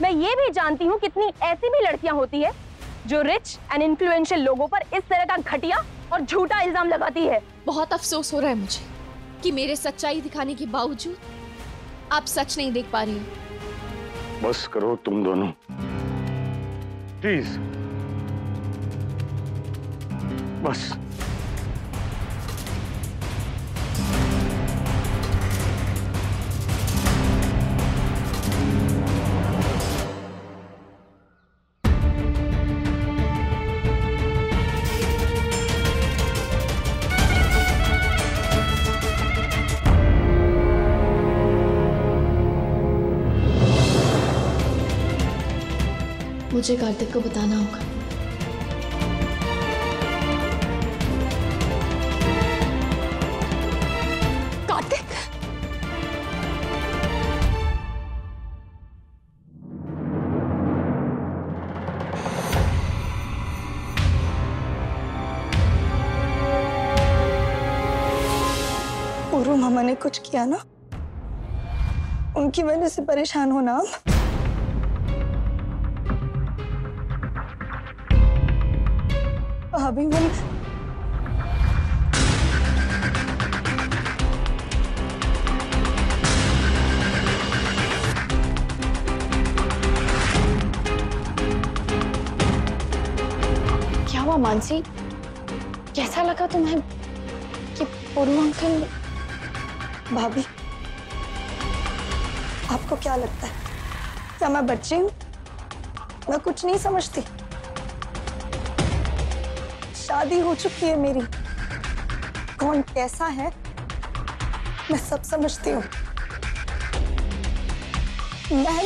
मैं ये भी जानती हूँ कितनी ऐसी भी लड़कियां होती है जो रिच एंड इन्फ्लुएंशियल लोगों पर इस तरह का घटिया और झूठा इल्जाम लगाती है। बहुत अफसोस हो रहा है मुझे कि मेरे सच्चाई दिखाने के बावजूद आप सच नहीं देख पा रही हो। बस करो तुम दोनों प्लीज, बस। मुझे कार्तिक को बताना होगा। कार्तिक, पूरू मामा ने कुछ किया ना, उनकी वजह से परेशान हो ना आप। भाभी वो क्या हुआ मानसी? कैसा लगा तुम्हें कि पूरू अंकल? भाभी आपको क्या लगता है, क्या मैं बच्ची हूँ? मैं कुछ नहीं समझती। शादी हो चुकी है मेरी, कौन कैसा है मैं सब समझती हूँ। मैं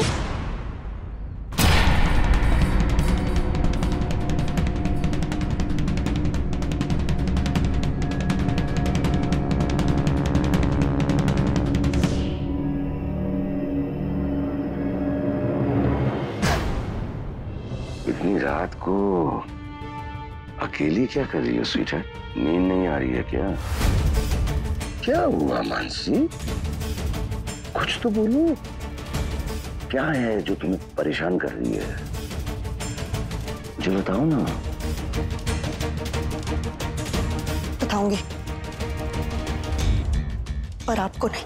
इतनी रात को अकेली क्या कर रही हो स्वीटहार्ट? नींद नहीं आ रही है क्या? क्या हुआ मानसी? कुछ तो बोलो, क्या है जो तुम्हें परेशान कर रही है? जो बताओ ना। बताऊंगी, पर आपको नहीं।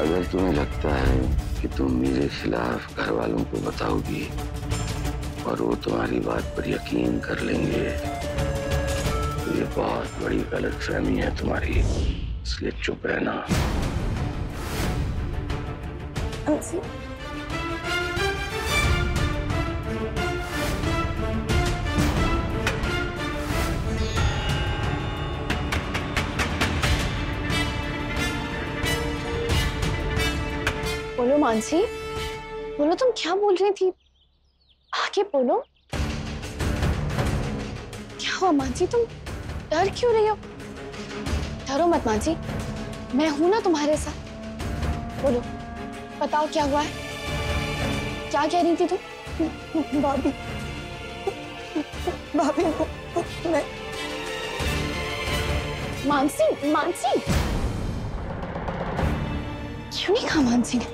अगर तुम्हें लगता है कि तुम मेरे खिलाफ घर वालों को बताओगी और वो तुम्हारी बात पर यकीन कर लेंगे, तो ये बहुत बड़ी गलतफहमी है तुम्हारी, इसलिए चुप रहना। अंशी, बोलो मानसी, बोलो तुम क्या बोल रही थी? आगे बोलो। क्या हुआ मानसी, तुम डर क्यों रही हो? डरो मत मानसी, मैं हूं ना तुम्हारे साथ। बोलो, बताओ क्या हुआ है? क्या कह रही थी तुम? भाभी भाभी मैं मानसी, मानसी क्यों नहीं कहा मानसी ने?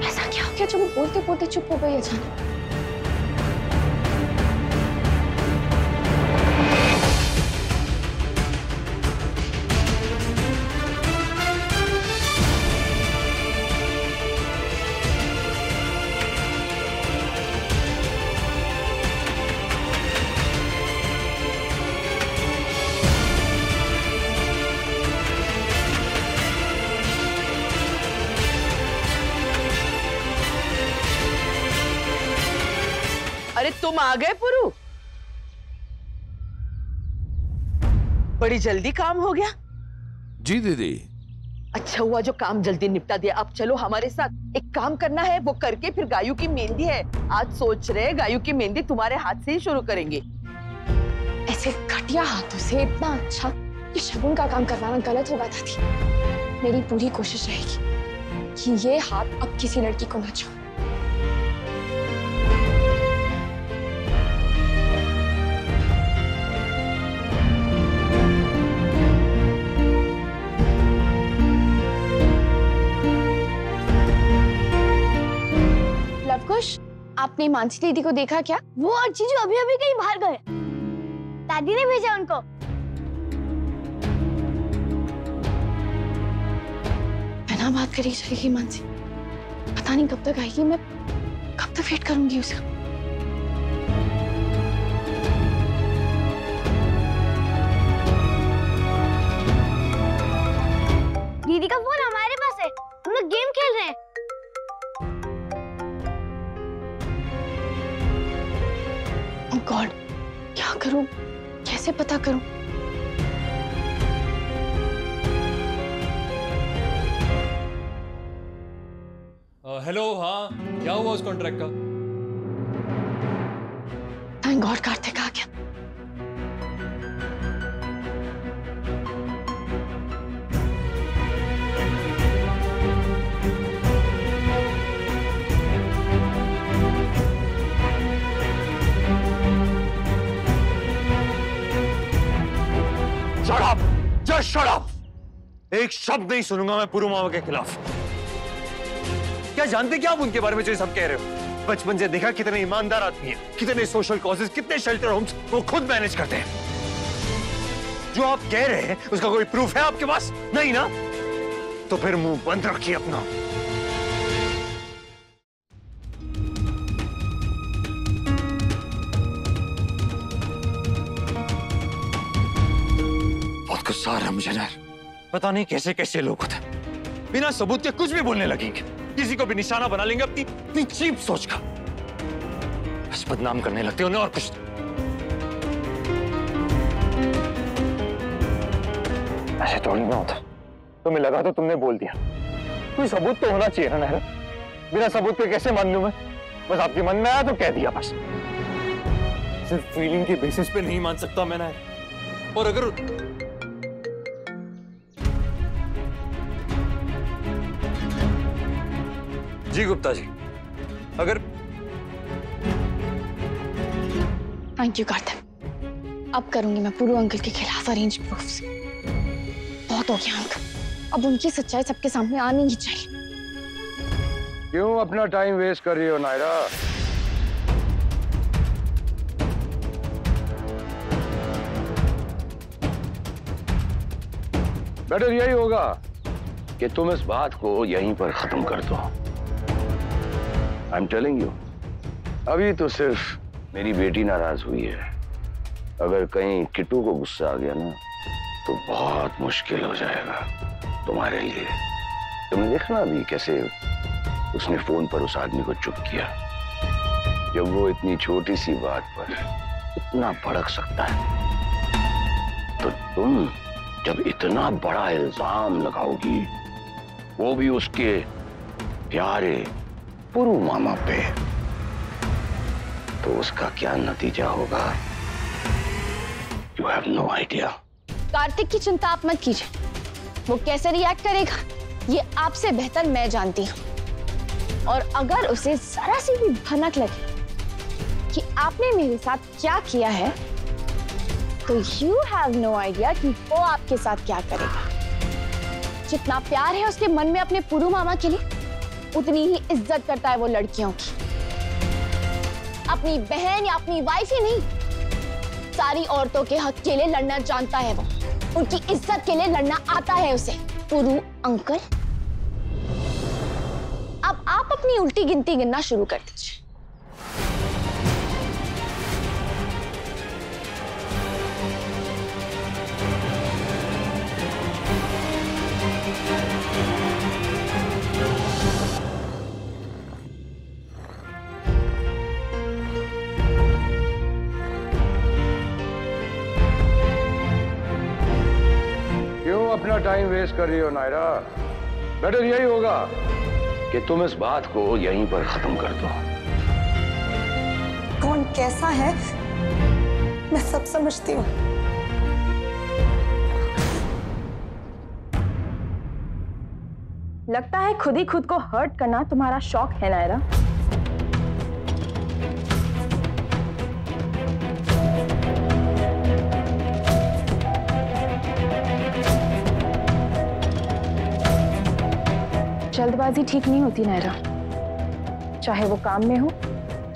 ऐसा क्या हो गया जो वो बोलते बोलते चुप हो गई अचानक? अरे तुम आ गए पुरु? बड़ी जल्दी काम हो गया। जी दीदी। अच्छा हुआ जो काम जल्दी निपटा दिया। अब चलो हमारे साथ, एक काम करना है, वो करके फिर गायू की मेहंदी है। आज सोच रहे गायू की मेहंदी तुम्हारे हाथ से ही शुरू करेंगे। ऐसे घटिया हाथों से इतना अच्छा ये शगुन का काम करवाना गलत होगा दादी। मेरी पूरी कोशिश रहेगी कि ये हाथ अब किसी लड़की को ना छू। आपने मानसी दीदी को देखा क्या? वो और जीजू अभी अभी कहीं बाहर गए, दादी ने भेजा उनको। बिना बात करी चलेगी मानसी, पता नहीं कब तक आएगी, मैं कब तक वेट करूंगी उसका। दीदी का फोन हमारे पास है, हम लोग गेम खेल रहे हैं। ओह गॉड, क्या करूं, कैसे पता करूं? हेलो, हाँ क्या हुआ उस कॉन्ट्रैक्ट का? थैंक गॉड कार्तिक आ गया। Shut up! Just shut up! एक शब्द नहीं सुनूंगा मैं पुरु मामा के खिलाफ। क्या जानते क्या आप उनके बारे में जो सब कह रहे हो? बचपन से देखा कितने ईमानदार आदमी हैं, कितने सोशल कॉजेज, कितने शेल्टर होम्स वो खुद मैनेज करते हैं। जो आप कह रहे हैं उसका कोई प्रूफ है आपके पास? नहीं ना? तो फिर मुंह बंद रखिए अपना। बहुत गुस्सा आ रहा है मुझे यार। पता नहीं कैसे कैसे लोग होते हैं, बिना सबूत के कुछ भी बोलने लगेंगे, किसी को भी निशाना बना लेंगे अपनी चीप सोच का। बस बदनाम करने लगते हो ना, और कुछ। ऐसे थोड़ी ना होता। तुम्हें लगा तो तुमने बोल दिया, कोई सबूत तो होना चाहिए ना नायरा। बिना सबूत के कैसे मान लूं मैं? बस आपके मन में आया तो कह दिया बस। सिर्फ फीलिंग के बेसिस पे नहीं मान सकता मैं नायरा। और अगर जी गुप्ता जी, अगर थैंक यू कार्तिक, अब करूंगी मैं पुरु अंकल के खिलाफ अरेंज प्रूफ्स। बहुत हो गया अंकल, अब उनकी सच्चाई सबके सामने आनी ही चाहिए। क्यों अपना टाइम वेस्ट कर रही हो नायरा? बेटर यही होगा कि तुम इस बात को यहीं पर खत्म कर दो। आई एम टेलिंग यू, अभी तो सिर्फ मेरी बेटी नाराज हुई है। अगर कहीं किट्टू को गुस्सा आ गया ना तो बहुत मुश्किल हो जाएगा तुम्हारे लिए। तुमने देखा ना अभी कैसे उसने फोन पर उस आदमी को चुप किया। जब वो इतनी छोटी सी बात पर इतना भड़क सकता है, तो तुम जब इतना बड़ा इल्जाम लगाओगी, वो भी उसके प्यारे पुरु मामा पे, तो उसका क्या नतीजा होगा? You have no idea. Kartik की चिंता आप मत कीजिए, वो कैसे रिएक्ट करेगा ये आपसे बेहतर मैं जानती हूँ। और अगर उसे जरा सी भी भनक लगे कि आपने मेरे साथ क्या किया है, तो यू हैव नो आइडिया कि वो आपके साथ क्या करेगा। जितना प्यार है उसके मन में अपने पुरु मामा के लिए, उतनी ही इज्जत करता है वो लड़कियों की। अपनी बहन या अपनी वाइफ ही नहीं, सारी औरतों के हक के लिए लड़ना जानता है वो। उनकी इज्जत के लिए लड़ना आता है उसे। पुरु अंकल, अब आप अपनी उल्टी गिनती गिनना शुरू कर दीजिए। अपना टाइम वेस्ट कर रही हो नायरा? बेटर यही होगा कि तुम इस बात को यहीं पर खत्म कर दो। कौन कैसा है मैं सब समझती हूँ। लगता है खुद ही खुद को हर्ट करना तुम्हारा शौक है नायरा। जल्दबाजी ठीक नहीं होती नायरा, चाहे वो काम में हो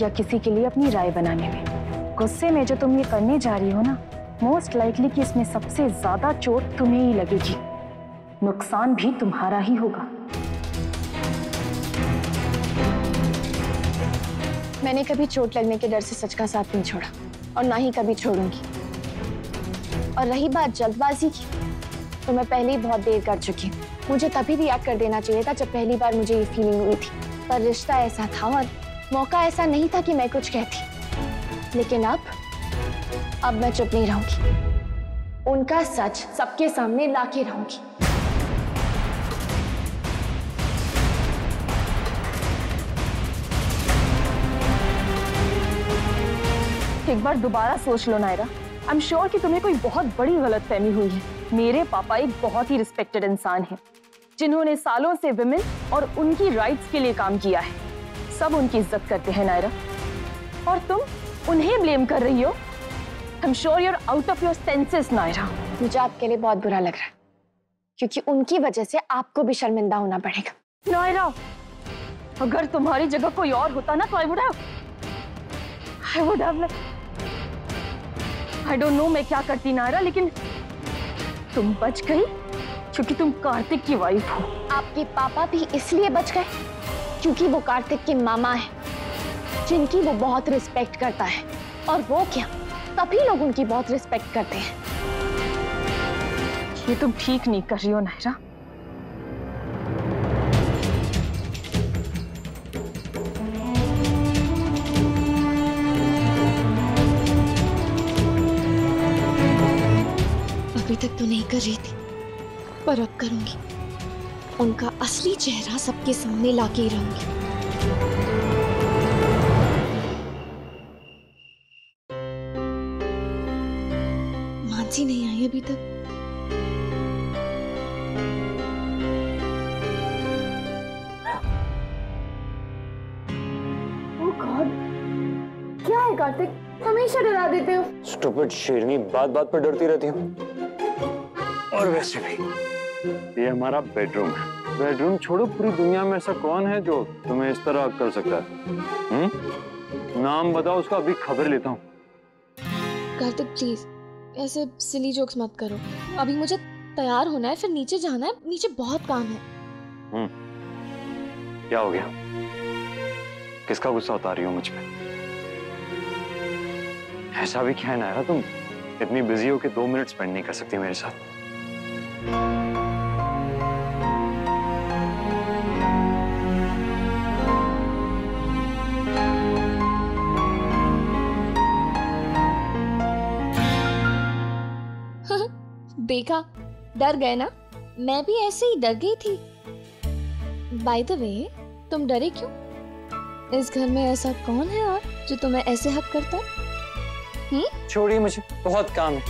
या किसी के लिए अपनी राय बनाने में। गुस्से में जो तुम ये करने जा रही हो ना, मोस्ट लाइकली कि इसमें सबसे ज्यादा चोट तुम्हें ही लगेगी, नुकसान भी तुम्हारा ही होगा। मैंने कभी चोट लगने के डर से सच का साथ नहीं छोड़ा और ना ही कभी छोड़ूंगी। और रही बात जल्दबाजी की, तो मैं पहले ही बहुत देर कर चुकी हूँ। मुझे तभी रिएक्ट कर देना चाहिए था जब पहली बार मुझे ये फीलिंग हुई थी, पर रिश्ता ऐसा था और मौका ऐसा नहीं था कि मैं कुछ कहती। लेकिन अब मैं चुप नहीं रहूंगी, उनका सच सबके सामने लाके रहूंगी। एक बार दोबारा सोच लो नायरा। आई एम श्योर कि तुम्हें कोई बहुत बड़ी गलतफहमी हुई है। मेरे पापा एक बहुत ही रिस्पेक्टेड इंसान हैं, जिन्होंने सालों से विमेन और उनकी राइट्स के लिए काम किया है। सब उनकी इज्जत करते हैं नायरा, और तुम उन्हें ब्लेम कर रही हो। I am sure you are out of your senses Naira. मुझे आपके लिए बहुत बुरा लग रहा है, क्योंकि उनकी वजह से आपको भी शर्मिंदा होना पड़ेगा। नायरा, अगर तुम्हारी जगह कोई और होता ना, तो आई डोंट नो मैं क्या करती नायरा, लेकिन तुम बच गई क्योंकि तुम कार्तिक की वाइफ हो। आपके पापा भी इसलिए बच गए क्योंकि वो कार्तिक के मामा हैं, जिनकी वो बहुत रिस्पेक्ट करता है। और वो क्या, सभी लोग उनकी बहुत रिस्पेक्ट करते हैं। ये तुम ठीक नहीं कर रही हो नायरा। अभी तक तो नहीं कर रही थी, पर अब करूंगी। उनका असली चेहरा सबके सामने लाके ही रहूंगी। मानसी नहीं आई अभी तक। ओह गॉड, क्या है कार्तिक, हमेशा डरा देते हो। स्टूपिड शेरनी, बात बात पर डरती रहती हूँ। और वैसे भी ये हमारा बेडरूम है। बेडरूम छोड़ो, पूरी दुनिया में ऐसा कौन है जो तुम्हें इस तरह कर सकता है? नाम बताओ उसका, अभी खबर लेता हूँ। कार्तिक प्लीज ऐसे सिली जोक्स मत करो। अभी मुझे तैयार होना है, फिर नीचे जाना है, नीचे बहुत काम है। क्या हो गया? किसका गुस्सा उतार रही हो मुझ पे? ऐसा भी क्या है नायरा, तुम इतनी बिजी हो कि 2 मिनट स्पेंड नहीं कर सकती मेरे साथ? देखा, डर गए ना? मैं भी ऐसे ही डर गई थी। बाय द वे, तुम डरे क्यों? इस घर में ऐसा कौन है और जो तुम्हें ऐसे हक करता है? छोड़िए, मुझे बहुत काम है।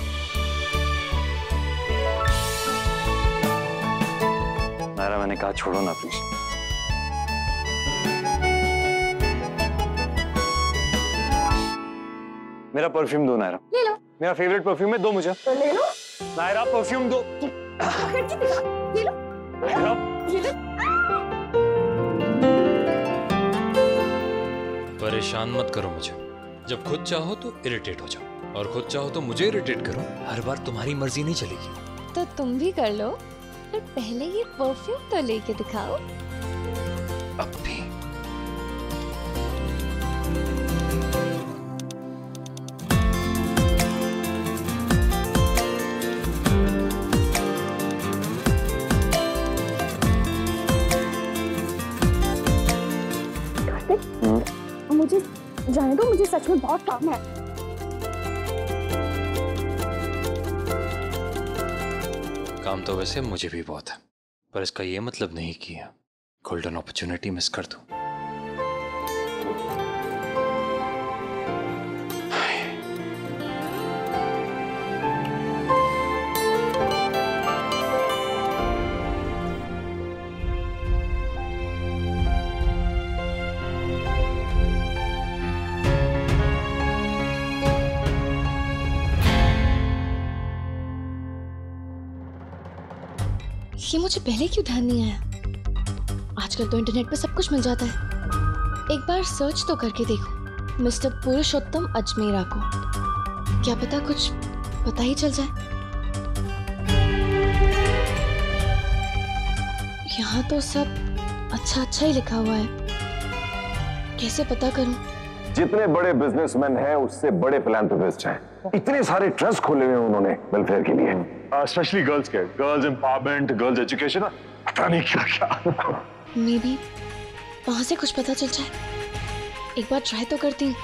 नायरा, मैंने कहा छोड़ो ना प्लीज। मेरा परफ्यूम दो नायरा। ले लो। मेरा फेवरेट परफ्यूम है, दो मुझे। तो ले लो। नायरा परफ्यूम दो। ले लो। नायरा, ले लो। परेशान मत करो मुझे। जब खुद चाहो तो इरिटेट हो जाओ, और खुद चाहो तो मुझे इरिटेट करो। हर बार तुम्हारी मर्जी नहीं चलेगी। तो तुम भी कर लो, पर पहले ये परफ्यूम तो लेके दिखाओ। अब भी मुझे जाने दो, मुझे सच में बहुत काम है। काम तो वैसे मुझे भी बहुत है, पर इसका ये मतलब नहीं कि गोल्डन अपॉर्चुनिटी मिस कर दूं। ये मुझे पहले क्यों ध्यान नहीं आया? आजकल तो इंटरनेट पे सब कुछ मिल जाता है। एक बार सर्च तो करके देखो। मिस्टर पुरुषोत्तम अजमेरा को। क्या पता कुछ पता ही चल जाए। यहाँ तो सब अच्छा अच्छा ही लिखा हुआ है, कैसे पता करूं? जितने बड़े बिजनेसमैन हैं उससे बड़े फिलैंथ्रोपिस्ट हैं। इतने सारे ट्रस्ट खोले हुए उन्होंने वेलफेयर के लिए, स्पेशली गर्ल्स के, गर्ल्स एम्पावरमेंट, गर्ल्स एजुकेशन, पता नहीं क्या क्या। मे बी वहां से कुछ पता चल जाए। एक बार ट्राई तो करती हूँ।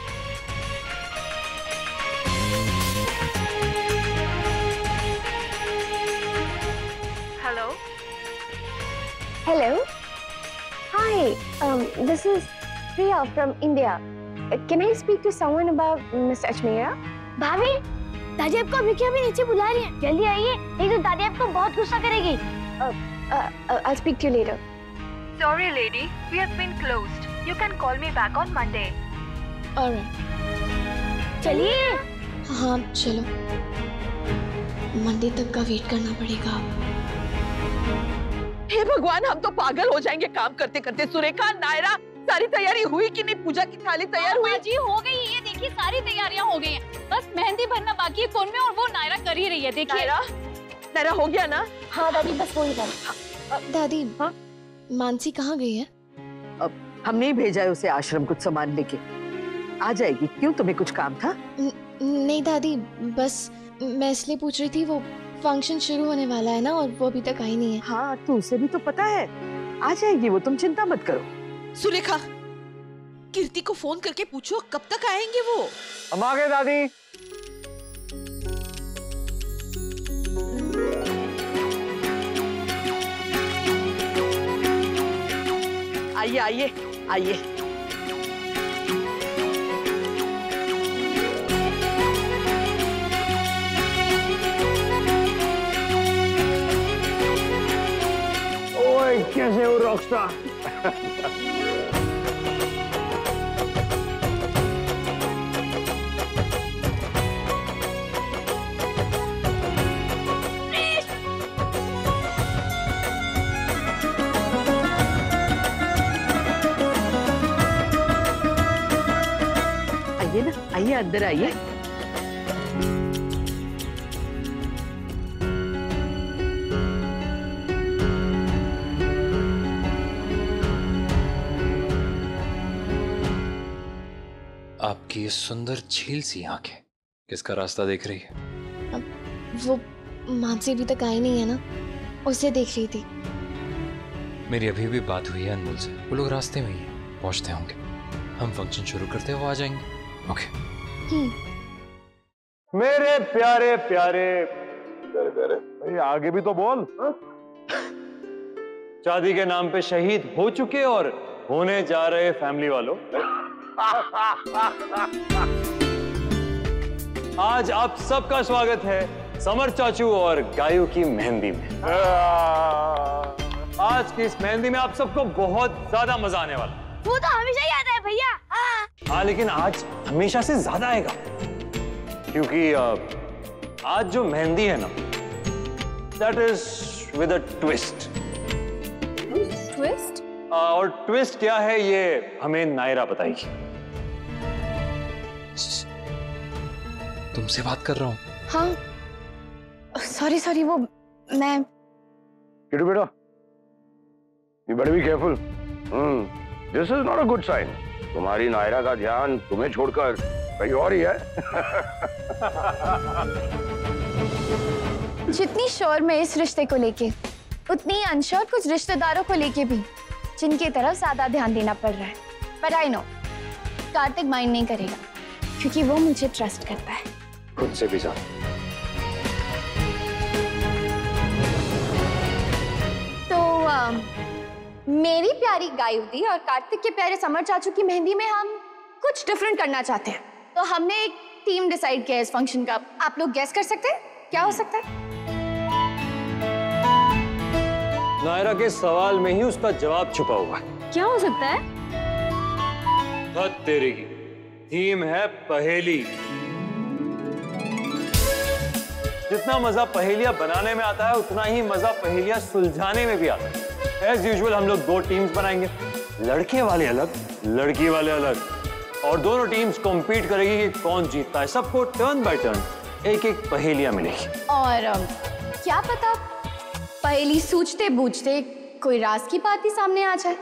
Hello Hello. Hi. This is Priya from India. Can I speak to someone about Mr. Ajmera? भाभी, दादी आपको अभी के अभी नीचे बुला रही हैं। जल्दी आइए, नहीं तो दादी आपको बहुत गुस्सा करेगी। I'll speak to you later. Sorry lady, we have been closed. You can call me back on Monday. Alright. चलिए। हाँ चलो, मंडे तक का वेट करना पड़ेगा। हे भगवान, हम तो पागल हो जाएंगे काम करते करते। सुरेखा, नायरा, सारी तैयारी हुई कि नहीं? पूजा की थाली तैयार हुई? जी हो गई है, ये देखिए सारी तैयारियां हो गई हैं। बस मेहंदी भरना बाकी है कोन में, और वो नायरा कर ही रही है। देखिए नायरा हो गया ना? हाँ दादी, बस वही था। दादी, हाँ? मानसी कहाँ गई है? अब हमने ही भेजा है उसे आश्रम कुछ सामान लेके। आ जाएगी। क्यों, तुम्हें कुछ काम था? नहीं दादी, बस मैं इसलिए पूछ रही थी, वो फंक्शन शुरू होने वाला है ना, और वो अभी तक आई नहीं है। हाँ, तो उसे भी तो पता है, आ जाएगी वो, तुम चिंता मत करो। सुरेखा, कीर्ति को फोन करके पूछो कब तक आएंगे वो। हम आ गए दादी। आइए आइए आइए। ओए कैसे हो रॉकस्टार? आइए ना, आइए अंदर आइए। आपकी ये सुंदर झील सी आंखें किसका रास्ता देख रही है? वो मानसी अभी तक आई नहीं है ना, उसे देख रही थी। मेरी अभी भी बात हुई है अनमोल से, वो लोग रास्ते में ही हैं, पहुंचते होंगे। हम फंक्शन शुरू करते हैं, वो आ जाएंगे। ओके। मेरे प्यारे प्यारे प्यारे प्यारे भाई, आगे भी तो बोल। शादी के नाम पे शहीद हो चुके और होने जा रहे फैमिली वालों, आज आप सबका स्वागत है समर चाचू और गायू की मेहंदी में। आज की इस मेहंदी में आप सबको बहुत ज्यादा मजा आने वाला। वो तो हमेशा ही आता है भैया। हाँ, लेकिन आज हमेशा से ज्यादा आएगा, क्योंकि आज जो मेहंदी है ना, that is with a twist. Twist? और ट्विस्ट क्या है ये हमें नायरा बताएगी। तुमसे बात कर रहा हूँ। हाँ सॉरी, वो मैं। किटू बेटा, you better be careful. This is not a good sign. तुम्हारी नायरा का ध्यान तुम्हें छोड़कर कहीं और ही है। जितनी श्योर मैं इस रिश्ते को लेके, उतनी अनश्योर कुछ रिश्तेदारों को लेके भी, जिनकी तरफ ज्यादा ध्यान देना पड़ रहा है। But I know Kartik mind नहीं करेगा, क्योंकि वो मुझे ट्रस्ट करता है खुद से भी ज्यादा। तो मेरी प्यारी गायुदी और कार्तिक के प्यारे समर चाचू की मेहंदी में हम कुछ डिफरेंट करना चाहते हैं। तो हमने एक थीम डिसाइड किया है इस फंक्शन का। आप लोग गेस कर सकते हैं क्या हो सकता है? नायरा के सवाल में ही उसका जवाब छुपा हुआ है। क्या हो सकता है? हद तेरी की थीम है पहेली। जितना मजा पहेलियां बनाने में आता है, उतना ही मजा पहेलियां सुलझाने में भी आता है। एज यूजुअल हम लोग दो टीम्स बनाएंगे, लड़के वाले अलग, लड़की वाले अलग, और दोनों टीम्स कॉम्पीट करेगी कि कौन जीतता है। सबको टर्न बाय टर्न एक एक पहेलियां मिलेगी। और क्या पता पहेली सूझते बूझते कोई राज की बात ही सामने आ जाए।